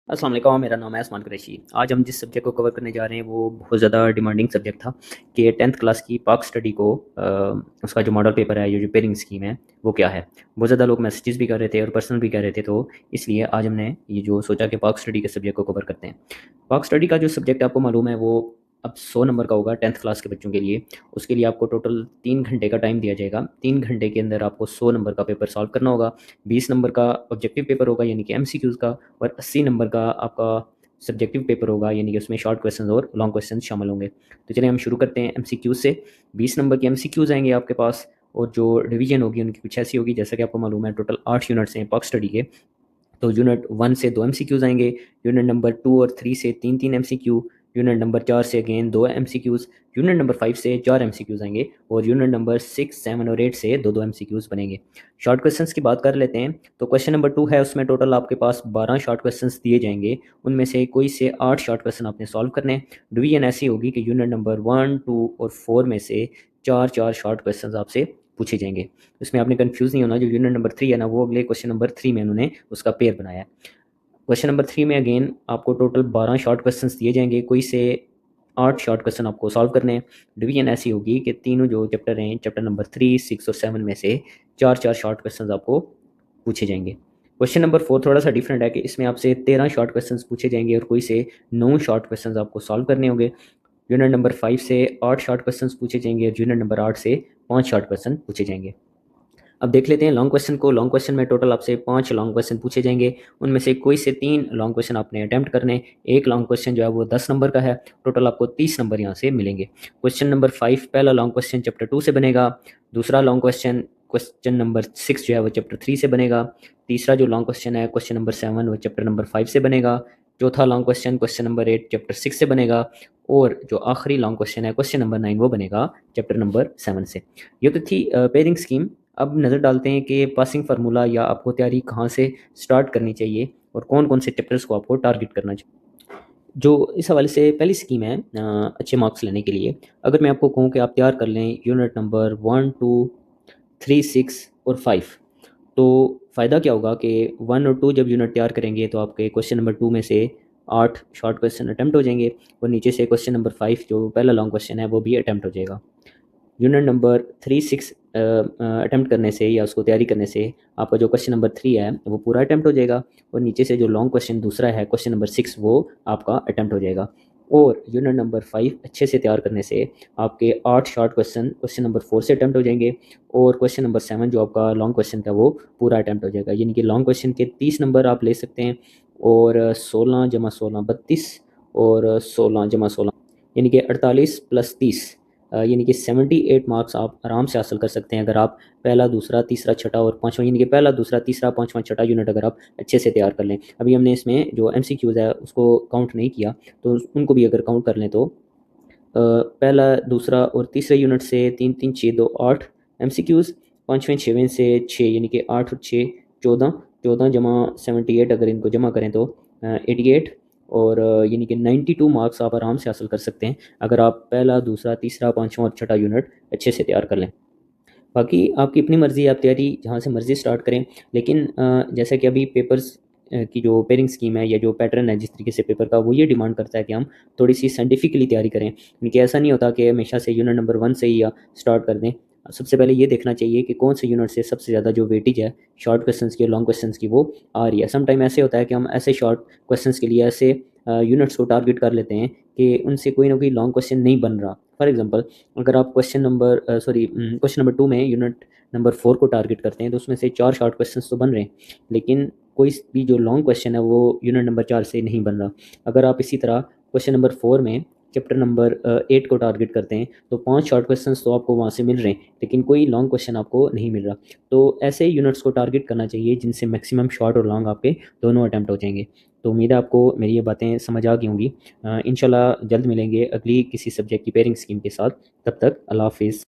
अस्सलाम वालेकुम, मेरा नाम है आसमान कुरैशी। आज हम जिस सब्जेक्ट को कवर करने जा रहे हैं वो बहुत ज़्यादा डिमांडिंग सब्जेक्ट था कि 10th क्लास की पाक स्टडी को उसका जो मॉडल पेपर है, ये जो पेयरिंग स्कीम है वो क्या है। बहुत ज़्यादा लोग मैसेजेस भी कर रहे थे और पर्सनल भी कह रहे थे, तो इसलिए आज हमने ये जो सोचा कि पाक स्टडी के सब्जेक्ट को कवर करते हैं। पाक स्टडी का जो सब्जेक्ट आपको मालूम है वो अब 100 नंबर का होगा 10th क्लास के बच्चों के लिए। उसके लिए आपको टोटल 3 घंटे का टाइम दिया जाएगा। 3 घंटे के अंदर आपको 100 नंबर का पेपर सॉल्व करना होगा। 20 नंबर का ऑब्जेक्टिव पेपर होगा यानी कि एमसीक्यूज़ का, और 80 नंबर का आपका सब्जेक्टिव पेपर होगा यानी कि उसमें शॉर्ट क्वेश्चन और लॉन्ग क्वेश्चन शामिल होंगे। तो चलिए हम शुरू करते हैं एमसीक्यूज से। 20 नंबर के एमसीक्यूज आएंगे आपके पास, और जो डिवीजन होगी उनकी कुछ ऐसी होगी, जैसा कि आपको मालूम है टोटल 8 यूनिट्स हैं पॉक स्टडी के। तो यूनिट 1 से 2 एमसीक्यूज आएंगे, यूनिट नंबर 2 और 3 से 3 3 एमसीक्यू, यूनिट नंबर 4 से अगेन 2 एमसीक्यूज, यूनिट नंबर 5 से 4 एमसीक्यूज आएंगे, और यूनिट नंबर 6 7 और 8 से 2 2 एमसीक्यूज बनेंगे। शॉर्ट क्वेश्चंस की बात कर लेते हैं। तो क्वेश्चन नंबर 2 है, उसमें टोटल आपके पास 12 शॉर्ट क्वेश्चंस दिए जाएंगे। उनमें से कोई से 8 शॉर्ट क्वेश्चन आपने सॉल्व करने हैं। डिवीजन ऐसी होगी कि यूनिट नंबर 1 2 और 4 में से 4 4 शॉर्ट क्वेश्चन आपसे पूछे जाएंगे। इसमें आपने कंफ्यूज नहीं होना, जो यूनिट नंबर 3 है ना, वो अगले क्वेश्चन नंबर 3 में उन्होंने उसका पेयर बनाया है। क्वेश्चन नंबर 3 में अगेन आपको टोटल 12 शॉर्ट क्वेश्चंस दिए जाएंगे। कोई से 8 शॉर्ट क्वेश्चन आपको सॉल्व करने हैं। डिवीजन ऐसी होगी कि तीनों जो चैप्टर हैं, चैप्टर नंबर 3 6 और 7 में से 4 4 शॉर्ट क्वेश्चन आपको पूछे जाएंगे। क्वेश्चन नंबर 4 थोड़ा सा डिफरेंट है कि इसमें आपसे 13 शॉर्ट क्वेश्चन पूछे जाएंगे और कोई से 9 शॉर्ट क्वेश्चन आपको सॉल्व करने होंगे। यूनिट नंबर 5 से 8 शॉर्ट क्वेश्चन पूछे जाएंगे और यूनिट नंबर 8 से 5 शॉर्ट क्वेश्चन पूछे जाएंगे। अब देख लेते हैं लॉन्ग क्वेश्चन को। लॉन्ग क्वेश्चन में टोटल आपसे 5 लॉन्ग क्वेश्चन पूछे जाएंगे। उनमें से कोई से 3 लॉन्ग क्वेश्चन आपने अटैम्प्ट करने। एक लॉन्ग क्वेश्चन जो है वो 10 नंबर का है। टोटल आपको 30 नंबर यहाँ से मिलेंगे। क्वेश्चन नंबर 5 पहला लॉन्ग क्वेश्चन चैप्टर 2 से बनेगा। दूसरा लॉन्ग क्वेश्चन क्वेश्चन नंबर 6 जो है वो चैप्टर 3 से बनेगा। तीसरा जो लॉन्ग क्वेश्चन है क्वेश्चन नंबर 7 वो चैप्टर नंबर 5 से बनेगा। चौथा long question question number 8 chapter 6 से बनेगा। और जो आखिरी लॉन्ग क्वेश्चन है क्वेश्चन नंबर 9 वो बनेगा चैप्टर नंबर 7 से। ये तो थी पेयरिंग स्कीम। अब नज़र डालते हैं कि पासिंग फार्मूला या आपको तैयारी कहाँ से स्टार्ट करनी चाहिए और कौन कौन से चैप्टर्स को आपको टारगेट करना चाहिए। जो इस हवाले से पहली स्कीम है अच्छे मार्क्स लेने के लिए, अगर मैं आपको कहूँ कि आप तैयार कर लें यूनिट नंबर 1 2 3 6 और 5, तो फ़ायदा क्या होगा कि 1 और 2 जब यूनिट तैयार करेंगे तो आपके क्वेश्चन नंबर 2 में से 8 शॉर्ट क्वेश्चन अटैम्प्ट हो जाएंगे, और नीचे से क्वेश्चन नंबर 5 जो पहला लॉन्ग क्वेश्चन है वो भी अटैम्प्ट हो जाएगा। यूनिट नंबर 3 6 अटैम्प्ट करने से या उसको तैयारी करने से आपका जो क्वेश्चन नंबर 3 है वो पूरा अटैम्प्ट हो जाएगा, और नीचे से जो लॉन्ग क्वेश्चन दूसरा है क्वेश्चन नंबर 6 वो आपका अटैम्प्ट हो जाएगा। और यूनिट नंबर 5 अच्छे से तैयार करने से आपके 8 शॉर्ट क्वेश्चन क्वेश्चन नंबर 4 से अटैम्प्ट हो जाएंगे, और क्वेश्चन नंबर 7 जो आपका लॉन्ग क्वेश्चन का वो पूरा अटैम्प्ट हो जाएगा। यानी कि लॉन्ग क्वेश्चन के 30 नंबर आप ले सकते हैं, और 16 जमा 16 32, और 16 जमा 16 यानी कि 48 प्लस 30, यानी कि 78 मार्क्स आप आराम से हासिल कर सकते हैं अगर आप पहला दूसरा तीसरा छठा और पाँचवा, यानी कि पहला दूसरा तीसरा पाँचवा छठा यूनिट अगर आप अच्छे से तैयार कर लें। अभी हमने इसमें जो एमसीक्यूज़ है उसको काउंट नहीं किया, तो उनको भी अगर काउंट कर लें तो पहला दूसरा और तीसरे यूनिट से 3 3 6 2 8 एमसीक्यूज़, पाँचवें छवें से 6 यानी कि 8 और 6 14, 14 जमा 78 अगर इनको जमा करें तो 88, और यानी कि 92 मार्क्स आप आराम से हासिल कर सकते हैं अगर आप पहला दूसरा तीसरा पाँचवा और छठा यूनिट अच्छे से तैयार कर लें। बाकी आपकी अपनी मर्ज़ी है, आप तैयारी जहाँ से मर्ज़ी स्टार्ट करें, लेकिन जैसा कि अभी पेपर्स की जो पेयरिंग स्कीम है या जो पैटर्न है जिस तरीके से पेपर का, वो ये डिमांड करता है कि हम थोड़ी सी साइंटिफिकली तैयारी करें। यानी कि ऐसा नहीं होता कि हमेशा से यूनिट नंबर 1 से ही या स्टार्ट कर दें। सबसे पहले ये देखना चाहिए कि कौन से यूनिट से सबसे ज़्यादा जो वेटेज है शॉर्ट क्वेश्चंस की और लॉन्ग क्वेश्चंस की वो आ रही है। सम टाइम ऐसे होता है कि हम ऐसे शॉर्ट क्वेश्चंस के लिए ऐसे यूनिट्स को टारगेट कर लेते हैं कि उनसे कोई ना कोई लॉन्ग क्वेश्चन नहीं बन रहा। फॉर एग्जांपल, अगर आप क्वेश्चन नंबर 2 में यूनिट नंबर 4 को टारगेट करते हैं तो उसमें से 4 शॉर्ट क्वेश्चंस तो बन रहे हैं, लेकिन कोई भी जो लॉन्ग क्वेश्चन है वो यूनिट नंबर 4 से नहीं बन रहा। अगर आप इसी तरह क्वेश्चन नंबर 4 में चैप्टर नंबर 8 को टारगेट करते हैं तो 5 शॉर्ट क्वेश्चंस तो आपको वहाँ से मिल रहे हैं, लेकिन कोई लॉन्ग क्वेश्चन आपको नहीं मिल रहा। तो ऐसे यूनिट्स को टारगेट करना चाहिए जिनसे मैक्सिमम शॉर्ट और लॉन्ग आपके दोनों अटैम्प्ट हो जाएंगे। तो उम्मीद है आपको मेरी ये बातें समझ आ गई होंगी। इंशाल्लाह जल्द मिलेंगे अगली किसी सब्जेक्ट की पेयरिंग स्कीम के साथ। तब तक अल्लाह हाफिज़।